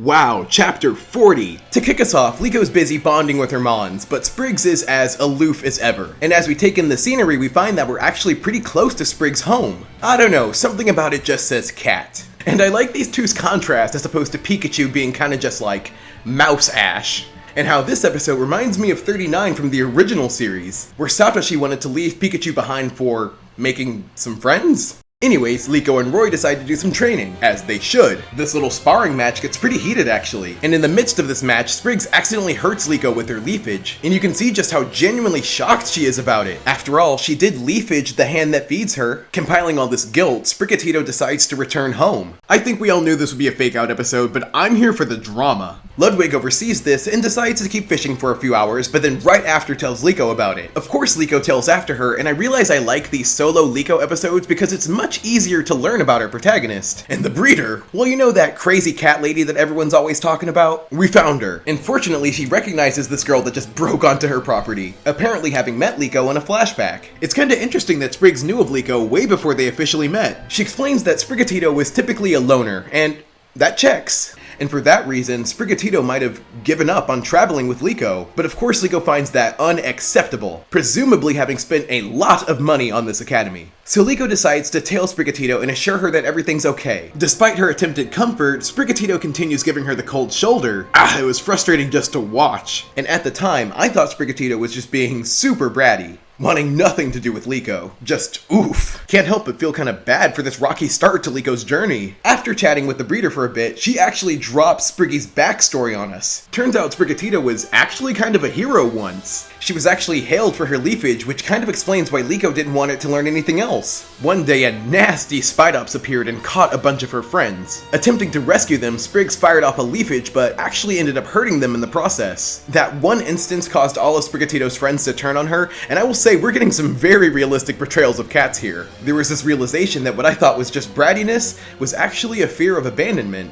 Wow, chapter 40! To kick us off, Leiko's busy bonding with her Mons, but Spriggs is as aloof as ever. And as we take in the scenery, we find that we're actually pretty close to Spriggs' home. I don't know, something about it just says cat. And I like these two's contrast as opposed to Pikachu being kinda just like Mouse Ash. And how this episode reminds me of 39 from the original series, where Satoshi wanted to leave Pikachu behind for making some friends? Anyways, Liko and Roy decide to do some training, as they should. This little sparring match gets pretty heated actually, and in the midst of this match, Spriggs accidentally hurts Liko with her leafage, and you can see just how genuinely shocked she is about it. After all, she did leafage the hand that feeds her. Compiling all this guilt, Sprigatito decides to return home. I think we all knew this would be a fake out episode, but I'm here for the drama. Ludwig oversees this and decides to keep fishing for a few hours, but then right after tells Liko about it. Of course Liko tells after her, and I realize I like these solo Liko episodes because it's much easier to learn about our protagonist. And the breeder, well, you know that crazy cat lady that everyone's always talking about? We found her, and fortunately she recognizes this girl that just broke onto her property, apparently having met Liko in a flashback. It's kinda interesting that Spriggs knew of Liko way before they officially met. She explains that Sprigatito was typically a loner, and that checks. And for that reason, Sprigatito might have given up on traveling with Liko, but of course Liko finds that unacceptable, presumably having spent a lot of money on this academy. So Liko decides to tail Sprigatito and assure her that everything's okay. Despite her attempted comfort, Sprigatito continues giving her the cold shoulder. It was frustrating just to watch. And at the time, I thought Sprigatito was just being super bratty, wanting nothing to do with Liko. Just oof. Can't help but feel kinda bad for this rocky start to Liko's journey. After chatting with the breeder for a bit, she actually drops Spriggy's backstory on us. Turns out Sprigatito was actually kind of a hero once. She was actually hailed for her leafage, which kind of explains why Liko didn't want it to learn anything else. One day a nasty Spidops appeared and caught a bunch of her friends. Attempting to rescue them, Spriggs fired off a leafage, but actually ended up hurting them in the process. That one instance caused all of Sprigatito's friends to turn on her, and I will say we're getting some very realistic portrayals of cats here. There was this realization that what I thought was just brattiness was actually a fear of abandonment.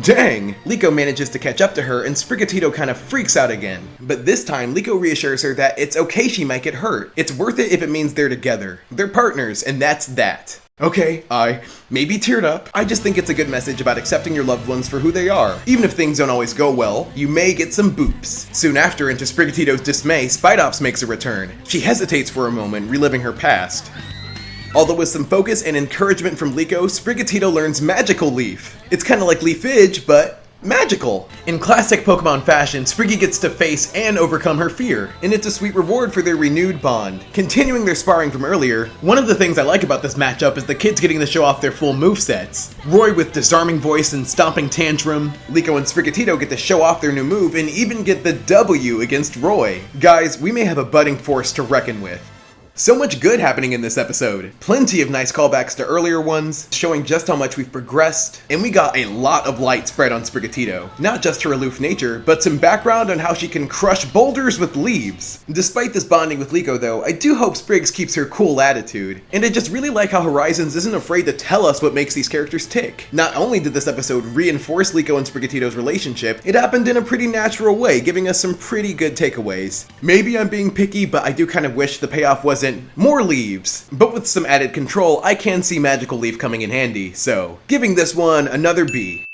Dang! Liko manages to catch up to her and Sprigatito kind of freaks out again. But this time, Liko reassures her that it's okay she might get hurt. It's worth it if it means they're together. They're partners, and that's that. Okay, I maybe teared up. I just think it's a good message about accepting your loved ones for who they are. Even if things don't always go well, you may get some boops. Soon after, and to Sprigatito's dismay, Spidops makes a return. She hesitates for a moment, reliving her past. Although with some focus and encouragement from Liko, Sprigatito learns Magical Leaf. It's kinda like Leafage, but magical. In classic Pokemon fashion, Spriggy gets to face and overcome her fear, and it's a sweet reward for their renewed bond. Continuing their sparring from earlier, one of the things I like about this matchup is the kids getting to show off their full movesets. Roy with Disarming Voice and Stomping Tantrum, Liko and Sprigatito get to show off their new move and even get the W against Roy. Guys, we may have a budding force to reckon with. So much good happening in this episode. Plenty of nice callbacks to earlier ones, showing just how much we've progressed, and we got a lot of light spread on Sprigatito. Not just her aloof nature, but some background on how she can crush boulders with leaves. Despite this bonding with Liko though, I do hope Spriggs keeps her cool attitude. And I just really like how Horizons isn't afraid to tell us what makes these characters tick. Not only did this episode reinforce Liko and Sprigatito's relationship, it happened in a pretty natural way, giving us some pretty good takeaways. Maybe I'm being picky, but I do kind of wish the payoff wasn't more leaves. But with some added control, I can see Magical Leaf coming in handy, so giving this one another B.